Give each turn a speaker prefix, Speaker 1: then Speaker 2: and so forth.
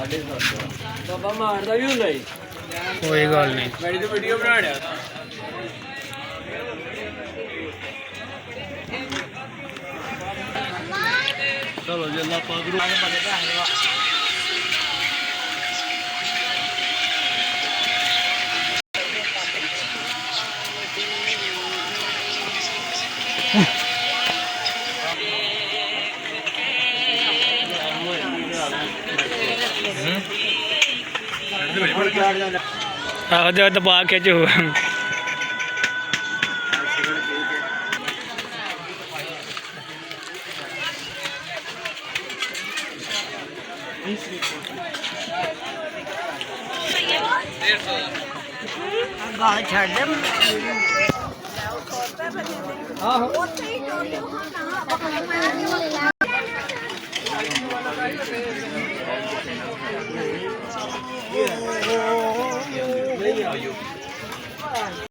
Speaker 1: बाबा मारदा भी होंदा
Speaker 2: कोई गल नहीं।
Speaker 1: मेरी तो वीडियो बना रहा था। चलो जी अल्लाह पाक
Speaker 2: आहो दबा के जो
Speaker 3: गाल छड़ दे
Speaker 1: नहीं आयो